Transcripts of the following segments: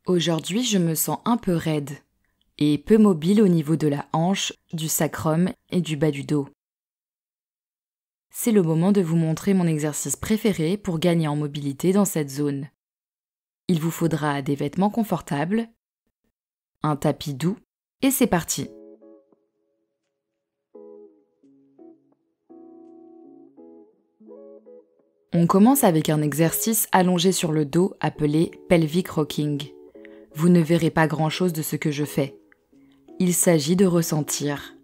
Aujourd'hui, je me sens un peu raide et peu mobile au niveau de la hanche, du sacrum et du bas du dos. C'est le moment de vous montrer mon exercice préféré pour gagner en mobilité dans cette zone. Il vous faudra des vêtements confortables, un tapis doux et c'est parti! On commence avec un exercice allongé sur le dos appelé pelvic rocking. Vous ne verrez pas grand-chose de ce que je fais. Il s'agit de ressentir.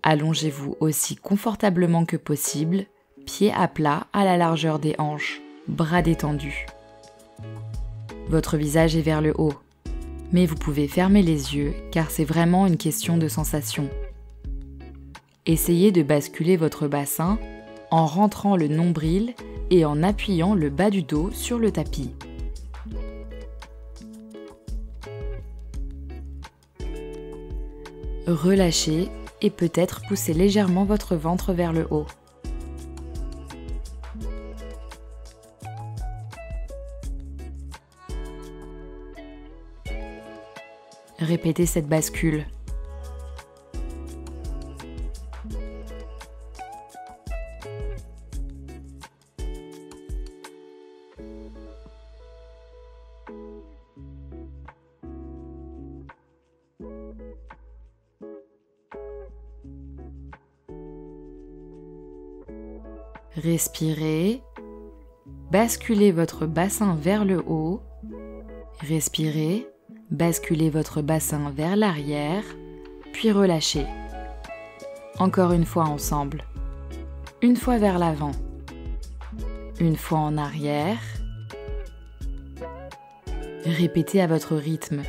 Allongez-vous aussi confortablement que possible, pieds à plat à la largeur des hanches, bras détendus. Votre visage est vers le haut, mais vous pouvez fermer les yeux car c'est vraiment une question de sensation. Essayez de basculer votre bassin en rentrant le nombril et en appuyant le bas du dos sur le tapis. Relâchez et peut-être poussez légèrement votre ventre vers le haut. Répétez cette bascule. Respirez, basculez votre bassin vers le haut, respirez, basculez votre bassin vers l'arrière, puis relâchez. Encore une fois ensemble. Une fois vers l'avant, une fois en arrière. Répétez à votre rythme.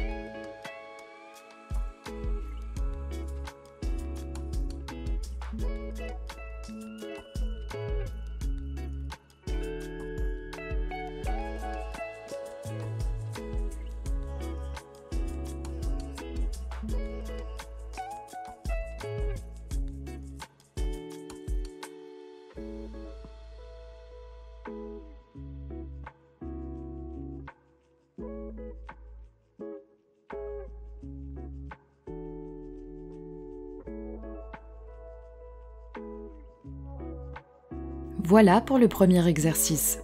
Voilà pour le premier exercice.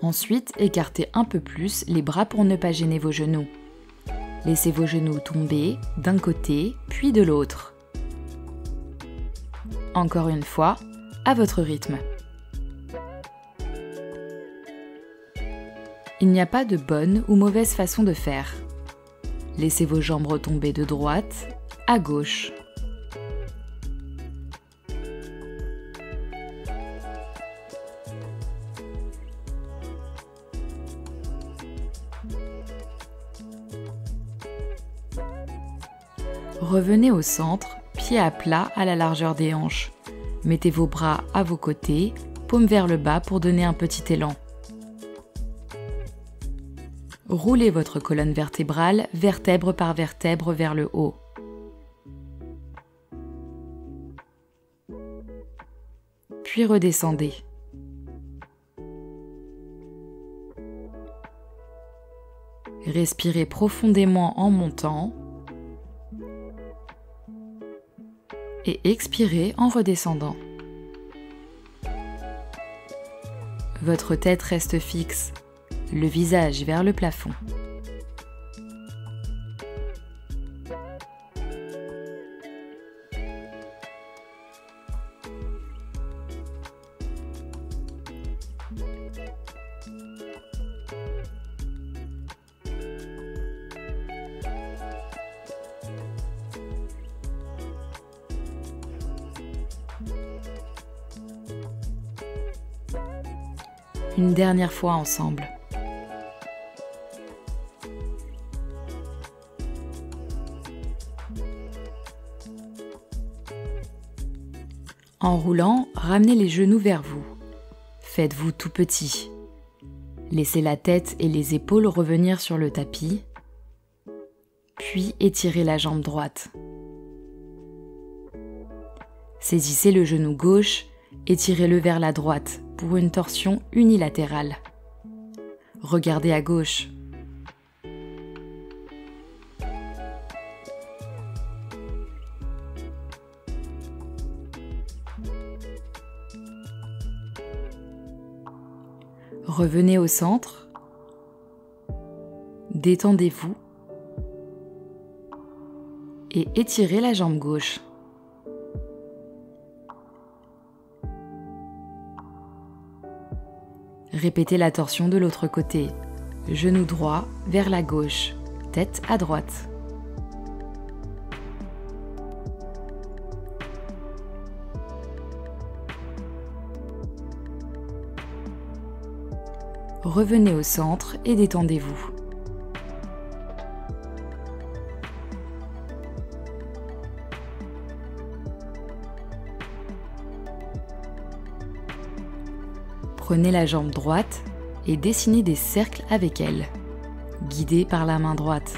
Ensuite, écartez un peu plus les bras pour ne pas gêner vos genoux. Laissez vos genoux tomber d'un côté puis de l'autre. Encore une fois, à votre rythme. Il n'y a pas de bonne ou mauvaise façon de faire. Laissez vos jambes retomber de droite à gauche. Revenez au centre, pieds à plat à la largeur des hanches. Mettez vos bras à vos côtés, paumes vers le bas pour donner un petit élan. Roulez votre colonne vertébrale, vertèbre par vertèbre vers le haut. Puis redescendez. Respirez profondément en montant. Et expirez en redescendant. Votre tête reste fixe, le visage vers le plafond. Une dernière fois ensemble. En roulant, ramenez les genoux vers vous. Faites-vous tout petit. Laissez la tête et les épaules revenir sur le tapis, puis étirez la jambe droite. Saisissez le genou gauche, étirez-le vers la droite pour une torsion unilatérale. Regardez à gauche. Revenez au centre, détendez-vous et étirez la jambe gauche. Répétez la torsion de l'autre côté, genou droit vers la gauche, tête à droite. Revenez au centre et détendez-vous. Prenez la jambe droite et dessinez des cercles avec elle, guidés par la main droite.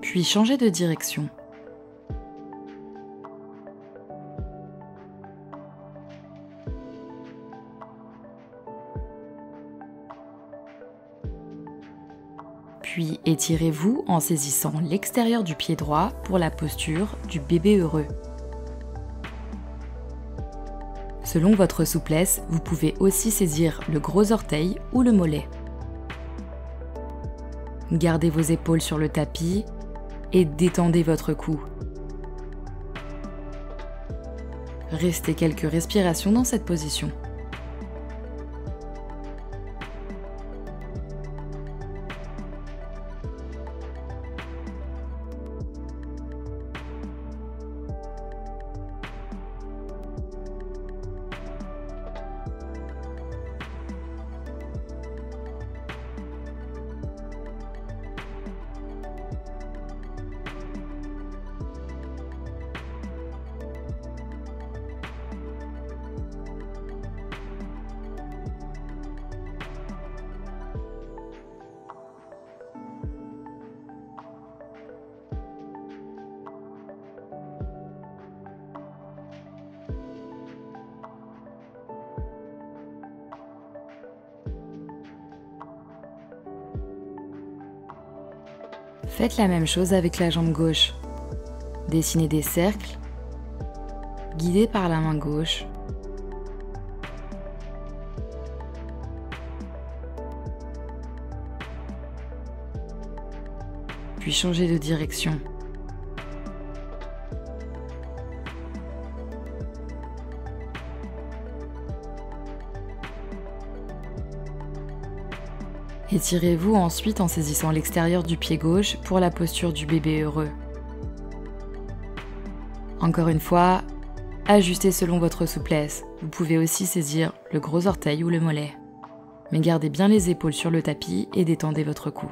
Puis changez de direction. Puis étirez-vous en saisissant l'extérieur du pied droit pour la posture du bébé heureux. Selon votre souplesse, vous pouvez aussi saisir le gros orteil ou le mollet. Gardez vos épaules sur le tapis et détendez votre cou. Restez quelques respirations dans cette position. Faites la même chose avec la jambe gauche. Dessinez des cercles, guidés par la main gauche. Puis changez de direction. Étirez-vous ensuite en saisissant l'extérieur du pied gauche pour la posture du bébé heureux. Encore une fois, ajustez selon votre souplesse. Vous pouvez aussi saisir le gros orteil ou le mollet. Mais gardez bien les épaules sur le tapis et détendez votre cou.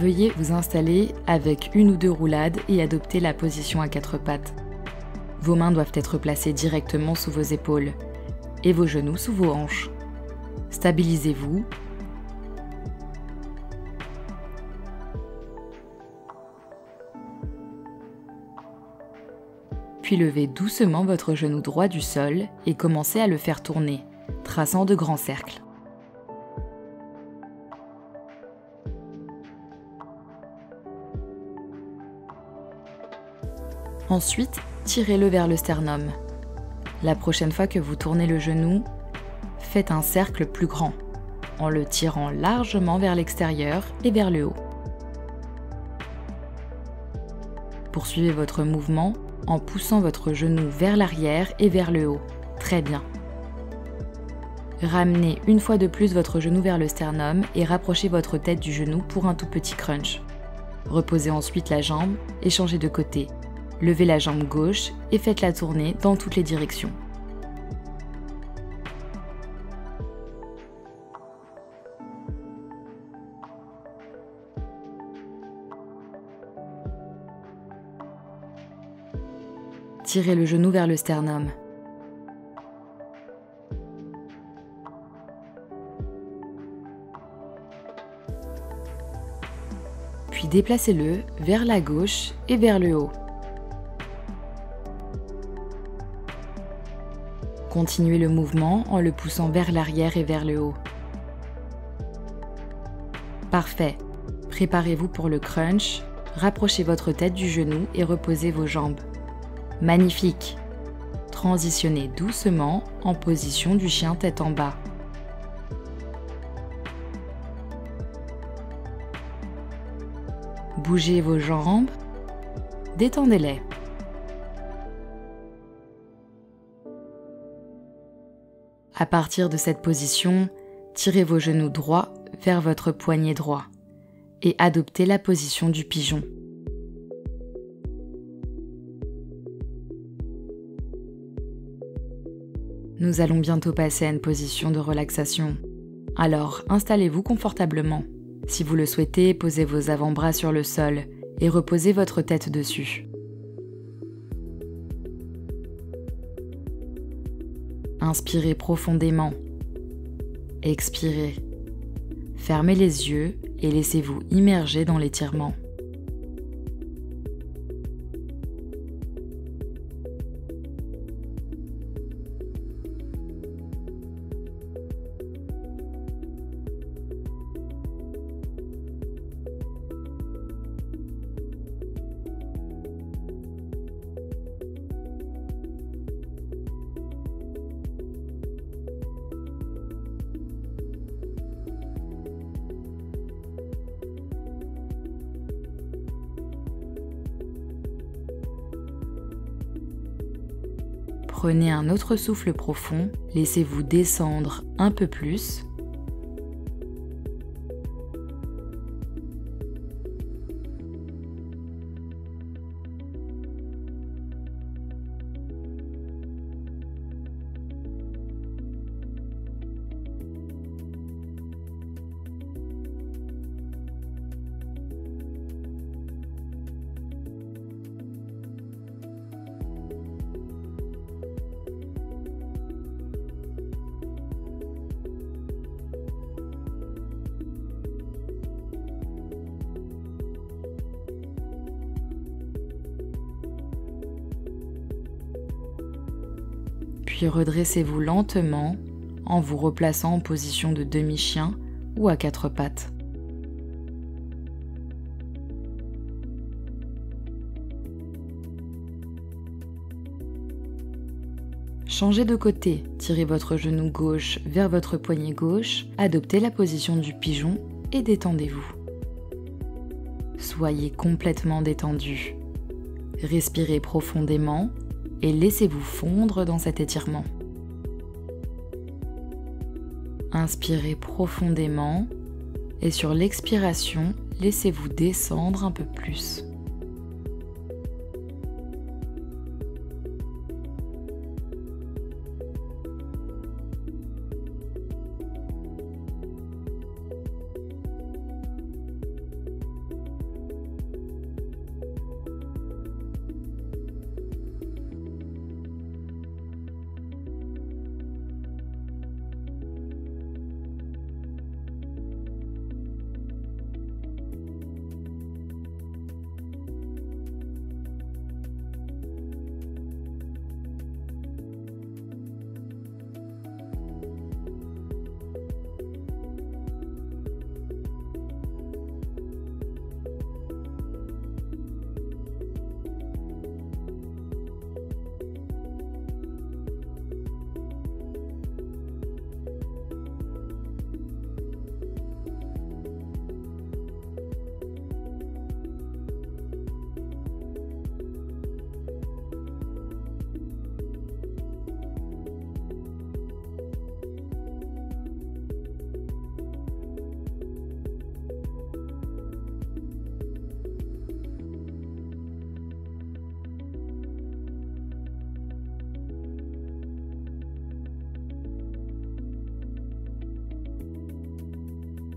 Veuillez vous installer avec une ou deux roulades et adopter la position à quatre pattes. Vos mains doivent être placées directement sous vos épaules et vos genoux sous vos hanches. Stabilisez-vous. Puis levez doucement votre genou droit du sol et commencez à le faire tourner, traçant de grands cercles. Ensuite, tirez-le vers le sternum. La prochaine fois que vous tournez le genou, faites un cercle plus grand, en le tirant largement vers l'extérieur et vers le haut. Poursuivez votre mouvement en poussant votre genou vers l'arrière et vers le haut. Très bien. Ramenez une fois de plus votre genou vers le sternum et rapprochez votre tête du genou pour un tout petit crunch. Reposez ensuite la jambe et changez de côté. Levez la jambe gauche et faites-la tourner dans toutes les directions. Tirez le genou vers le sternum. Puis déplacez-le vers la gauche et vers le haut. Continuez le mouvement en le poussant vers l'arrière et vers le haut. Parfait. Préparez-vous pour le crunch. Rapprochez votre tête du genou et reposez vos jambes. Magnifique. Transitionnez doucement en position du chien tête en bas. Bougez vos jambes, détendez-les. À partir de cette position, tirez vos genoux droits vers votre poignet droit et adoptez la position du pigeon. Nous allons bientôt passer à une position de relaxation. Alors, installez-vous confortablement. Si vous le souhaitez, posez vos avant-bras sur le sol et reposez votre tête dessus. Inspirez profondément. Expirez. Fermez les yeux et laissez-vous immerger dans l'étirement. Prenez un autre souffle profond, laissez-vous descendre un peu plus. Puis redressez-vous lentement en vous replaçant en position de demi-chien ou à quatre pattes. Changez de côté, tirez votre genou gauche vers votre poignet gauche, adoptez la position du pigeon et détendez-vous. Soyez complètement détendu. Respirez profondément et laissez-vous fondre dans cet étirement. Inspirez profondément et sur l'expiration, laissez-vous descendre un peu plus.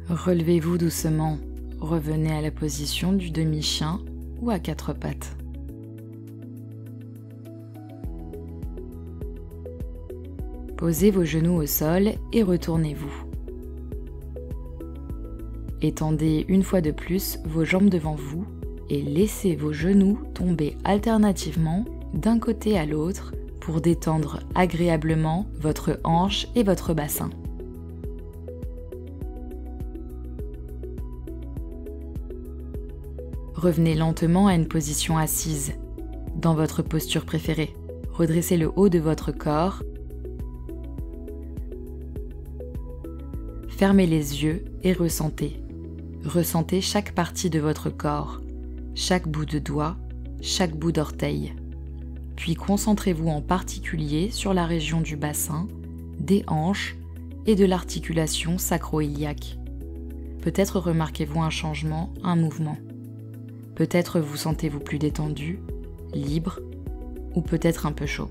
Relevez-vous doucement, revenez à la position du demi-chien ou à quatre pattes. Posez vos genoux au sol et retournez-vous. Étendez une fois de plus vos jambes devant vous et laissez vos genoux tomber alternativement d'un côté à l'autre pour détendre agréablement votre hanche et votre bassin. Revenez lentement à une position assise, dans votre posture préférée. Redressez le haut de votre corps. Fermez les yeux et ressentez. Ressentez chaque partie de votre corps, chaque bout de doigt, chaque bout d'orteil. Puis concentrez-vous en particulier sur la région du bassin, des hanches et de l'articulation sacro-iliaque. Peut-être remarquez-vous un changement, un mouvement. Peut-être vous sentez-vous plus détendu, libre ou peut-être un peu chaud.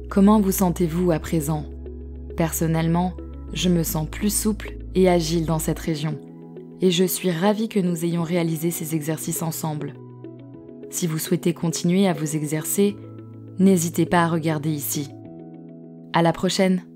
Comment vous sentez-vous à présent ? Personnellement, je me sens plus souple et agile dans cette région, et je suis ravie que nous ayons réalisé ces exercices ensemble. Si vous souhaitez continuer à vous exercer, n'hésitez pas à regarder ici. À la prochaine!